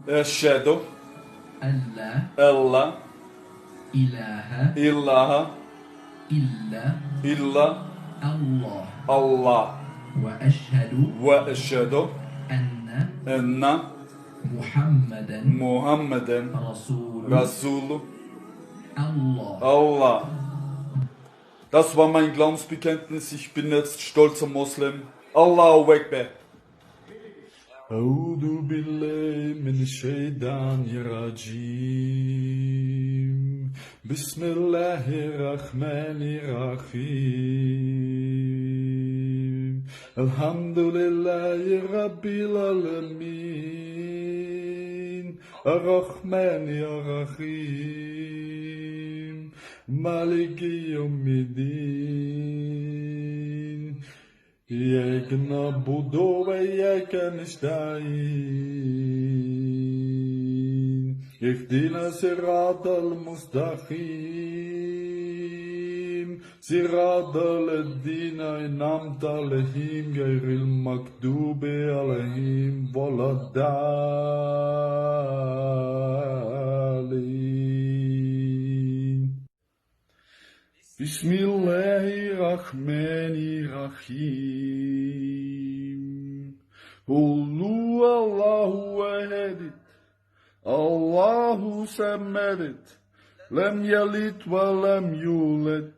أشهد ألا ألا إله إله إلا إلا الله الله وأشهد وأشهد أن أن محمدا محمدا رسول رسول الله. Allah. Das war mein Glaubensbekenntnis. Ich bin jetzt stolzer Moslem. Allahu Akbar. أعوذ بالله من الشيطان الرجيم بسم الله الرحمن الرحيم الحمد لله رب العالمين الرحمن الرحيم مالك يوم الدين إياك نعبد وإياك نستعين اهدنا صراط المستقيم صراط الذين أنعمت عليهم غير المغضوب عليهم ولا الضالين بسم الله الرحمن الرحيم قل هو الله أحد الله الصمد لم يلد ولم يولد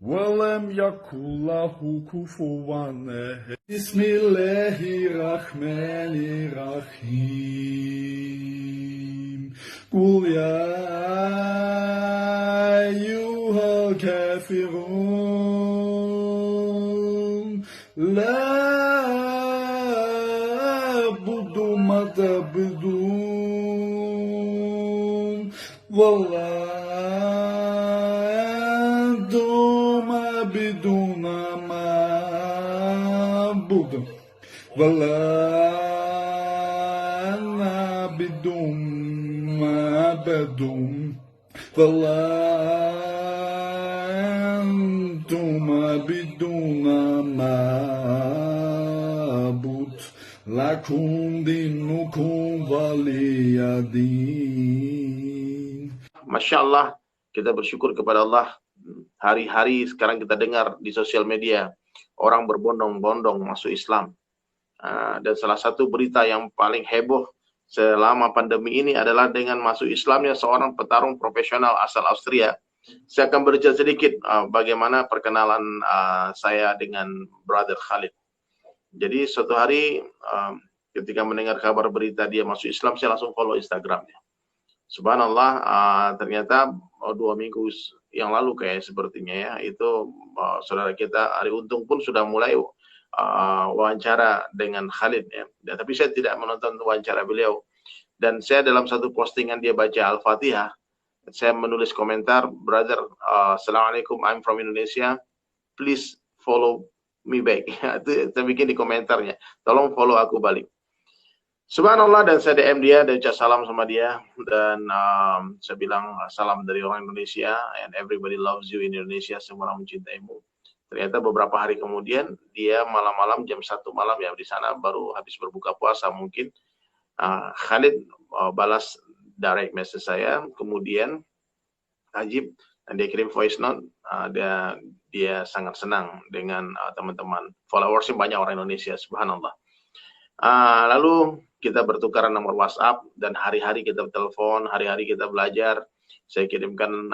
ولم يكن له كفوا أحد بسم الله الرحمن الرحيم قل يا أيها الكافرون لا أعبد ما تعبدون ولا أنتم عابدون ما أعبد ولا أنا عابد ما عبدتم ولا أنتم عابدون ما أعبد لكم دينكم ولي دين. Masya Allah, kita bersyukur kepada Allah. Hari-hari sekarang kita dengar di sosial media orang berbondong-bondong masuk Islam. Dan salah satu berita yang paling heboh selama pandemi ini adalah dengan masuk Islamnya seorang petarung profesional asal Austria. Saya akan bercerita sedikit bagaimana perkenalan saya dengan Brother Khalid. Jadi suatu hari ketika mendengar kabar berita dia masuk Islam, saya langsung follow Instagramnya. Subhanallah, ternyata 2 minggu yang lalu kayak sepertinya ya, itu saudara kita Ari Untung pun sudah mulai wawancara dengan Khalid ya. Tapi saya tidak menonton wawancara beliau. Dan saya dalam satu postingan dia baca Al-Fatihah, saya menulis komentar, brother, Assalamualaikum, I'm from Indonesia, please follow me back. Itu saya bikin di komentarnya, tolong follow aku balik. Subhanallah, dan saya DM dia dan ucap salam sama dia, dan saya bilang salam dari orang Indonesia, and everybody loves you in Indonesia, semua orang mencintaimu. Ternyata beberapa hari kemudian dia malam-malam jam 1 malam ya, di sana baru habis berbuka puasa mungkin, Khalid balas direct message saya, kemudian Ajib, dan dia kirim voice note, dia sangat senang dengan teman-teman followersnya banyak orang Indonesia, subhanallah. Lalu kita bertukaran nomor WhatsApp, dan hari-hari kita telepon, hari-hari kita belajar. Saya kirimkan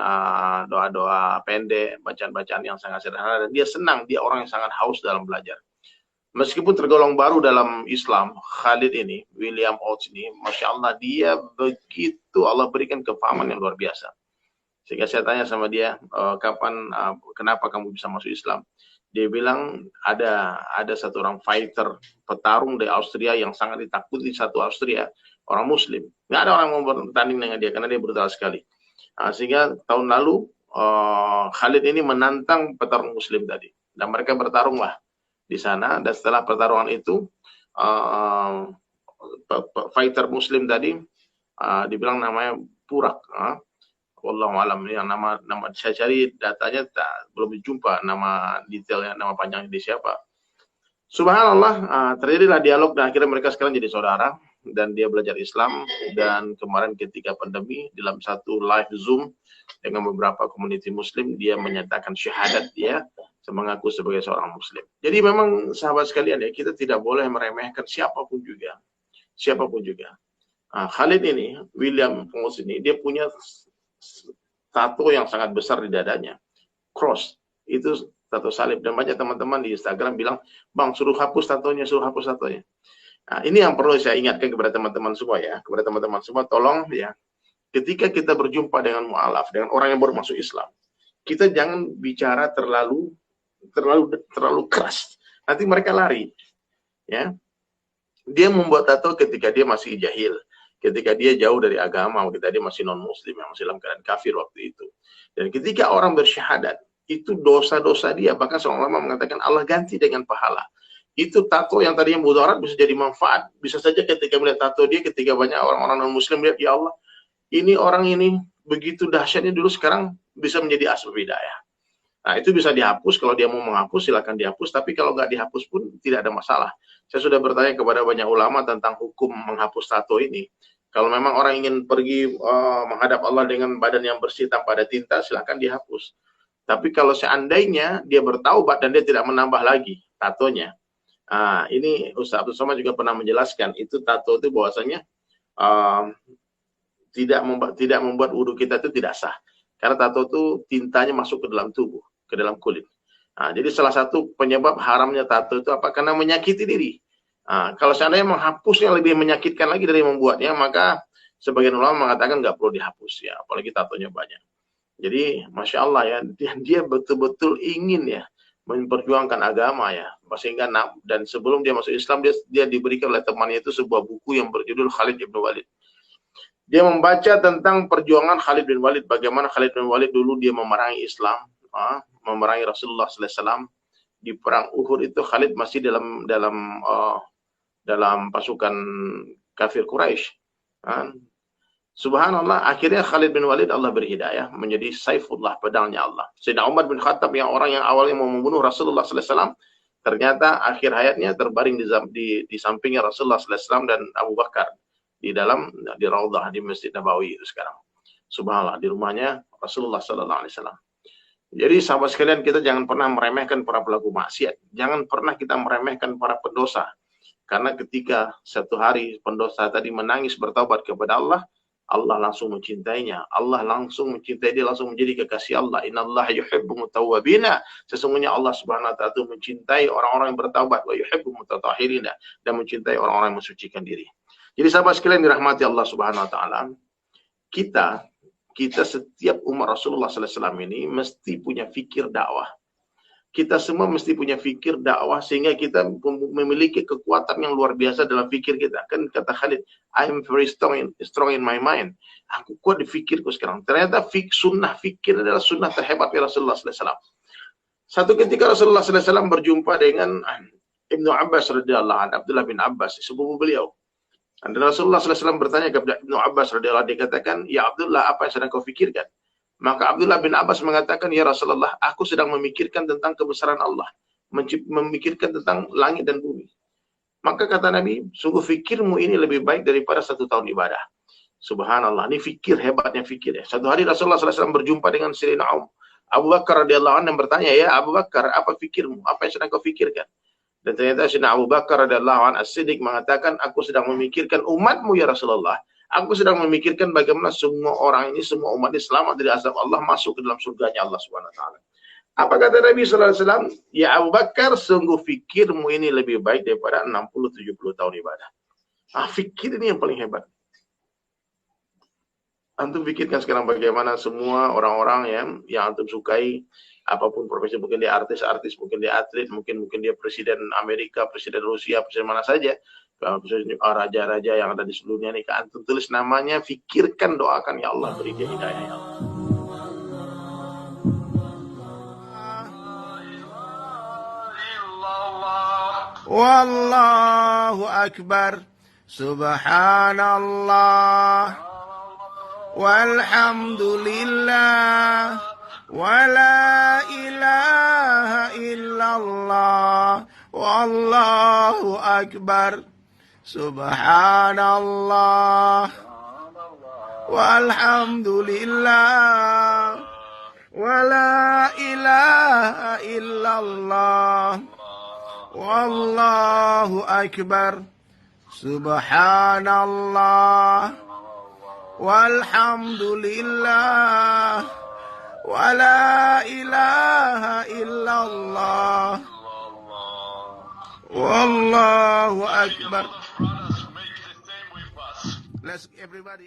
doa-doa pendek, bacaan-bacaan yang sangat sederhana, dan dia senang, dia orang yang sangat haus dalam belajar. Meskipun tergolong baru dalam Islam, Khalid ini, William Oates ini, Masya Allah, dia begitu Allah berikan kefahaman yang luar biasa. Sehingga saya tanya sama dia, kenapa kamu bisa masuk Islam? Dia bilang ada satu orang fighter, petarung dari Austria yang sangat ditakuti satu Austria, orang Muslim. Nggak ada orang yang mau bertanding dengan dia karena dia brutal sekali. Sehingga tahun lalu Khalid ini menantang petarung Muslim tadi, dan mereka bertarunglah di sana. Dan setelah pertarungan itu fighter Muslim tadi dibilang namanya Purak. Wallahu alam, yang nama saya cari datanya belum dijumpa nama detailnya, nama panjangnya di siapa. Subhanallah, terjadilah dialog dan akhirnya mereka sekarang jadi saudara. dan dia belajar Islam, dan kemarin ketika pandemi dalam satu live Zoom dengan beberapa community Muslim, dia menyatakan syahadat dia mengaku sebagai seorang Muslim. Jadi memang sahabat sekalian ya, kita tidak boleh meremehkan siapapun juga. Siapapun juga. Khalid ini, William Pengus ini, dia punya tato yang sangat besar di dadanya. Cross. Itu tato salib. Dan banyak teman-teman di Instagram bilang, Bang, suruh hapus tatonya, suruh hapus tatonya. Nah, ini yang perlu saya ingatkan kepada teman-teman semua ya. Kepada teman-teman semua, tolong ya. Ketika kita berjumpa dengan mu'alaf, dengan orang yang baru masuk Islam, kita jangan bicara terlalu keras. Nanti mereka lari. Ya. Dia membuat tato ketika dia masih jahil, ketika dia jauh dari agama, ketika dia masih non-muslim, yang masih dalam keadaan kafir waktu itu. Dan ketika orang bersyahadat, itu dosa-dosa dia, bahkan seorang ulama mengatakan Allah ganti dengan pahala. Itu tato yang tadinya mudarat bisa jadi manfaat. Bisa saja ketika melihat tato dia, ketika banyak orang-orang non-muslim lihat, ya Allah, ini orang ini begitu dahsyatnya dulu, sekarang bisa menjadi asbab hidayah. Nah, itu bisa dihapus. Kalau dia mau menghapus, silakan dihapus. Tapi kalau nggak dihapus pun tidak ada masalah. Saya sudah bertanya kepada banyak ulama tentang hukum menghapus tato ini. Kalau memang orang ingin pergi menghadap Allah dengan badan yang bersih tanpa ada tinta, silakan dihapus. Tapi kalau seandainya dia bertaubat dan dia tidak menambah lagi tatonya, ini Ustaz Abdul Somad juga pernah menjelaskan, itu tato itu bahwasanya tidak membuat wudhu kita itu tidak sah. Karena tato itu tintanya masuk ke dalam tubuh, ke dalam kulit. Jadi salah satu penyebab haramnya tato itu apa? Karena menyakiti diri. Kalau seandainya menghapusnya lebih menyakitkan lagi dari membuatnya, maka sebagian ulama mengatakan nggak perlu dihapus ya, apalagi tatonya banyak. Jadi Masya Allah ya, dia betul-betul ingin ya memperjuangkan agama ya, sehingga dan sebelum dia masuk Islam, dia diberikan oleh temannya itu sebuah buku yang berjudul Khalid bin Walid. Dia membaca tentang perjuangan Khalid bin Walid, bagaimana Khalid bin Walid dulu dia memerangi Islam, memerangi Rasulullah SAW di perang Uhud. Itu Khalid masih dalam pasukan kafir Quraisy. Subhanallah, akhirnya Khalid bin Walid Allah beri hidayah menjadi Saifullah, pedangnya Allah. Sayyidina Umar bin Khattab yang orang yang awalnya mau membunuh Rasulullah SAW, ternyata akhir hayatnya terbaring di sampingnya Rasulullah SAW dan Abu Bakar di Raudhah di Masjid Nabawi itu sekarang. Subhanallah, di rumahnya Rasulullah SAW. Jadi sahabat sekalian, kita jangan pernah meremehkan para pelaku maksiat. Jangan pernah kita meremehkan para pendosa. Karena ketika satu hari pendosa tadi menangis bertaubat kepada Allah, Allah langsung mencintainya. Allah langsung mencintai dia, langsung menjadi kekasih Allah. Innallaha yuhibbu mutawwabina. Sesungguhnya Allah Subhanahu wa taala itu mencintai orang-orang yang bertaubat, wa yuhibbu mutatahhirina, dan mencintai orang-orang yang mensucikan diri. Jadi sahabat sekalian dirahmati Allah Subhanahu wa taala, kita setiap umat Rasulullah SAW ini mesti punya fikir dakwah. Kita semua mesti punya fikir dakwah sehingga kita memiliki kekuatan yang luar biasa dalam fikir kita. Kan kata Khalid, I am very strong in my mind. Aku kuat di fikirku sekarang. Ternyata sunnah fikir adalah sunnah terhebat ya Rasulullah SAW. Satu ketika Rasulullah SAW berjumpa dengan Ibnu Abbas radhiyallahu anhu, Abdullah bin Abbas, sepupu beliau. Dan Rasulullah SAW bertanya kepada Ibnu Abbas radhiyallahu anhu, dikatakan, ya Abdullah, apa yang sedang kau fikirkan? Maka Abdullah bin Abbas mengatakan, ya Rasulullah, aku sedang memikirkan tentang kebesaran Allah, memikirkan tentang langit dan bumi. Maka kata Nabi, sungguh fikirmu ini lebih baik daripada 1 tahun ibadah. Subhanallah, ini fikir, hebatnya fikir ya. Satu hari Rasulullah SAW berjumpa dengan Sayyidina Abu Bakar radhiyallahu anhu dan bertanya, ya Abu Bakar, apa fikirmu? Apa yang sedang kau fikirkan? Dan ternyata Sayyidina Abu Bakar radhiyallahu anhu as-Siddiq mengatakan, aku sedang memikirkan umatmu ya Rasulullah. Aku sedang memikirkan bagaimana semua orang ini, semua umat ini selamat dari azab Allah, masuk ke dalam surganya Allah Subhanahu wa taala. Apa kata Nabi sallallahu alaihi wasallam? Ya Abu Bakar, sungguh fikirmu ini lebih baik daripada 60-70 tahun ibadah. Fikir ini yang paling hebat. Antum pikirkan sekarang bagaimana semua orang-orang yang antum sukai, apapun profesi, mungkin dia artis, mungkin dia atlet, mungkin dia presiden Amerika, presiden Rusia, presiden mana saja, raja-raja yang ada di seluruh dunia ini, antum tulis namanya, fikirkan, doakan, ya Allah beri dia hidayah ya Allah. Wallahu akbar, subhanallah, walhamdulillah, wala ilaha illallah, wallahu akbar. Subhanallah walhamdulillah wa la ilaha illallah wallahu akbar. Subhanallah walhamdulillah wa la ilaha illallah wallahu akbar. Let's everybody